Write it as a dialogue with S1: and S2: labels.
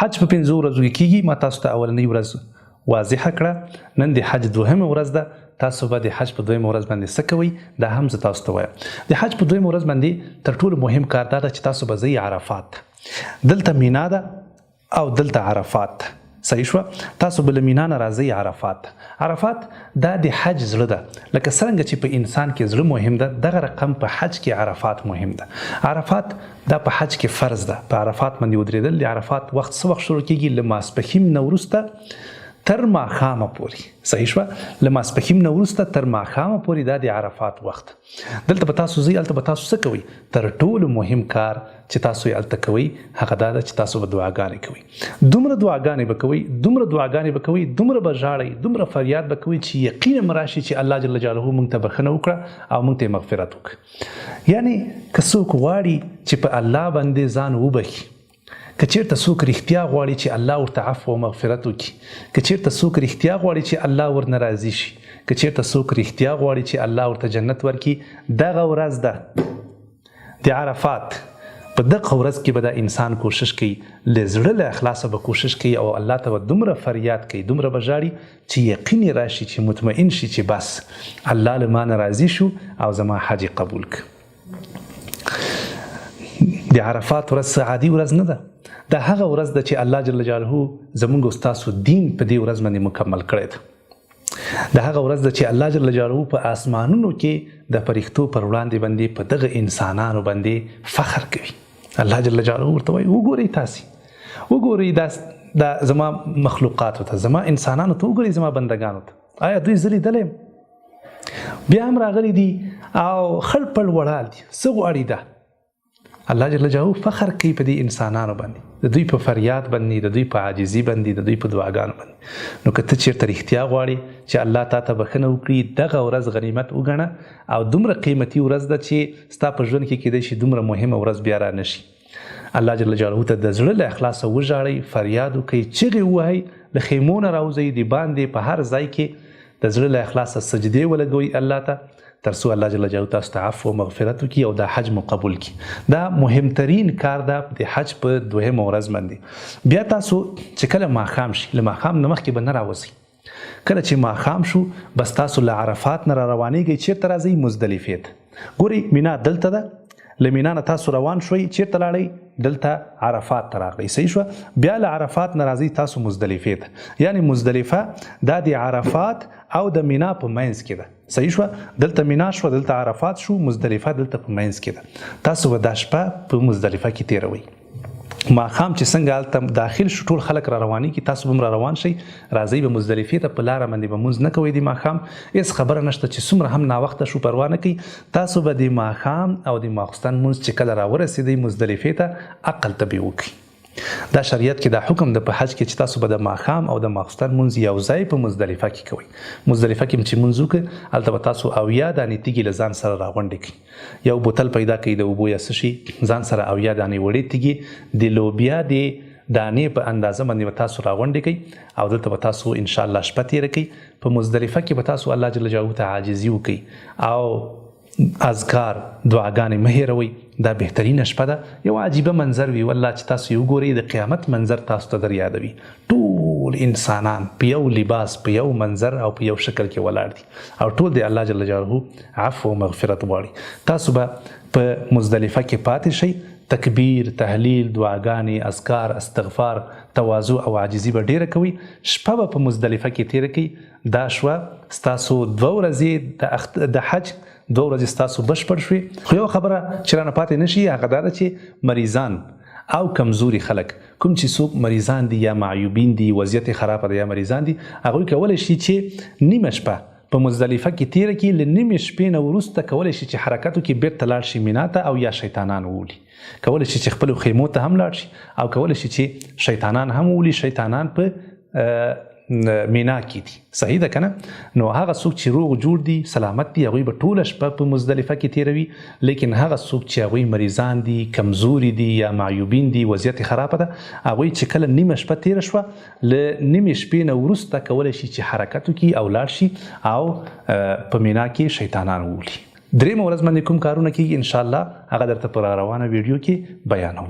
S1: حج په 5 ورځو کې کیږي. ما تاسو ته اولنۍ ورځ واضحه کړه. نن د حج 2مه ورځ ده. تاسو به د حج په 2مه ورځ باندې څه کوئ دا هم زه تاسو ته وایم. د حج په 2مه ورځ باندې تر ټولو مهم کار دا ده چې تاسو به ځئ عرفات. دلته مینا ده او دلته عرفات. صحیح شوه؟ تاسو به له مینا نه راځئ عرفات. عرفات دا د حج زړه ده. لکه څرنګه چې په انسان کې زړه مهم ده دغه رقم په حج کې عرفات مهم ده. عرفات دا په حج کې فرض ده. په عرفات باندې ودرېدل د عرفات وخت څه وخت شروع کېږي؟ له ماسپښین نه وروسته تر ماښامه پورې. صحیح شوه؟ له ماسپښین نه وروسته تر ماښامه پورې دا د عرفات وخت. دلته به تاسو ځئ، هلته به تاسو څه کوئ؟ تر ټولو مهم کار چې تاسو یې هلته کوئ هغه دا ده چې تاسو به دعاګانې کوئ. دومره دعاګانې به کوئ، دومره دعاګانې به کوئ، دومره به ژاړئ، دومره فریاد به کوئ چې یقینا راشي چې الله جل جلاله موږ ته بښنه وکړه او موږ ته مغفرت وکړه. یعنی که څوک غواړي چې په الله باندې ځان وبخي، که چیرته څوک رښتیا غواړي چې الله ورته عفو او مغفرت وکړي، که چیرته څوک رښتیا غواړي چې الله ورنه راضي شي، که چیرته څوک رښتیا غواړي چې الله ورته جنت ورکړي، دغه ورځ ده د عرفات. په دغه ورځ کې به دا انسان کوشش کوي، له زړه له اخلاصه به کوشش کوي او الله ته به دومره فریاد کوي، دومره به ژاړي چې یقین راشي، چې مطمئن شي چې بس الله له ما نه راضي شو او زما حج قبول کړ. د عرفات ورځ عادي ورځ نه ده. دا هغه ورځ ده چې الله جل جلاله زموږ او ستاسو دین په دې ورځ باندې مکمل کړی ده. دا هغه ورځ ده چې الله جل جلاله په آسمانونو کې د فرښتو پر وړاندې باندې په دغه انسانانو باندې فخر کوي. الله جل جلاله ورته وایي وګورئ، تاسې وګورئ دا زما مخلوقاتو ته، زما انسانانو ته وګورئ، زما بندګانو ته. آیا دوی زه لیدلی یم؟ بیا هم راغلی دي او خړ پړ وړال دي، څه غواړي ده؟ الله جل جلاله فخر کوي په دې انسانانو باندې، د دوی په فریاد باندې، د دوی په عاجزي باندې، د دوی په دعاګانو باندې. نو که ته چېرته رښتیا غواړې چې الله تا ته بښنه وکړي، دغه ورځ غنیمت وګڼه او دومره قیمتي ورځ ده چې ستا په ژوند کې کیدای شي دومره مهمه ورځ بیا را نه شي. الله جل جلاله ته د زړه له اخلاصه وژاړئ، فریاد وکړئ، چغې ووهئ، له خیمو نه راوځئ، د باندې په هر ځای کې د زړه له اخلاصه سجدې ولګوئ الله ته، تر څو الله جل جلاله تاسو ته عفو او مغفرت وکړي او دا حج مو قبول کړي. دا مهمترین کار ده د حج په 2مه ورځ باندې. بیا تاسو چې کله ماښام شي، له ماښام نه مخکې به نه راوځئ. کله چې ماښام شو بس تاسو له عرفات نه را روانېږئ، چېرته راځئ؟ مزدلفې ته. ګورئ مینا دلته ده، له مینا نه تاسو روان شوئ، چېرته لاړئ؟ دلته عرفات ته راغئ. صحیح شوه؟ بیا له عرفات نه راځئ تاسو مزدلفې ته. یعنی مزدلفه دا د عرفات او د مینا په منځ کې ده. صحیح شوه؟ دلته مینا شوه، دلته عرفات شو، مزدلفه دلته په منځ کې ده. تاسو به دا شپه په مزدلفه کې تېروئ. ماښام چې څنګه هلته داخل شو ټول خلک را روانېږي، تاسو به هم را روان شئ، راځئ به مزدلفې ته. په لاره باندې به لمونځ نه کوئ د ماښام، هېڅ خبره نشته چې څومره هم ناوخته شو پروا نه کوي. تاسو به د ماښام او د ماخوستن لمونځ چې کله راورسېدئ مزدلفې ته عقل ته به وکړئ. دا شریعت کې دا حکم ده په حج کې چې تاسو به د ماښام او د ماخوستن لمونځ یو ځای په مزدلفه کې کوئ. مزدلفه کې چې لمونځ وکړئ هلته به تاسو 80 دانې تیږې له ځان سره راغونډې کړئ. یو بوتل پیدا کړئ د اوبو یا څه شي، ځان سره 80 دانې وړې تیږې د لوبیا د دانې په اندازه باندې به تاسو راغونډې کړئ او دلته به تاسو انشاءالله شپه تېره کړئ. په مزدلفه کې به تاسو الله جل جلاله ته عاجزي وکړئ او اذکار دعاګانې مه هېروئ. دا بهترینه شپه ده. یو عجیبه منظر وي والله چې تاسو یې وګورئ، د قیامت منظر تاسو ته در یادوي. ټول انسانان په یو لباس، په یو منظر او په یو شکل کې ولاړ دي او ټول د الله جل جلاله عفو او مغفرت غواړي. تاسو به په مزدلفه کې پاتې شئ، تکبیر، تهلیل، دعاګانې، اذکار، استغفار، تواضع او عاجزي به ډیره کوي. شپه به په مزدلفه کې تېره کوئ. دا شوه ستاسو 2 ورځې د حج، 2 ورځې ستاسو بشپړ شوې. خو یو خبره چې رانه پاتې نه شي هغه دا ده چې مریضان او کمزوري خلک، کوم چې څوک مریضان دي یا معیوبین دي، وضعیت خرابه ده یا مریضان دي، هغوی کولی شي چې نیمه شپه په مزدلفه کې تېره کړي. له نیمې شپې نه وروسته کولی شي چې حرکت وکړي، بیرته لاړ شي مینا ته او یا شیطانان وولي. کولی شي چې خپلو خیمو ته هم لاړ شي او کولی شي چې شیطانان هم وولي. شیطانان په مینا کې دي. صحیح ده که نه؟ نو هغه څوک چې روغ جوړ دي، سلامت دي، هغوی به ټوله شپه په مزدلفه کې تېروي. لیکن هغه څوک چې هغوی مریضان دي، کمزوري دي یا معیوبین دي، وضعیت خرابه ده، هغوی چې کله نیمه شپه تېره شوه له نیمې شپې نه وروسته کولی شي چې حرکت وکړي او لاړ شي او په مینا کې شیطانان وولي. 3مه ورځ باندې کوم کارونه کېږي انشاءالله هغه درته په را روانه ویډیو کې بیانوم.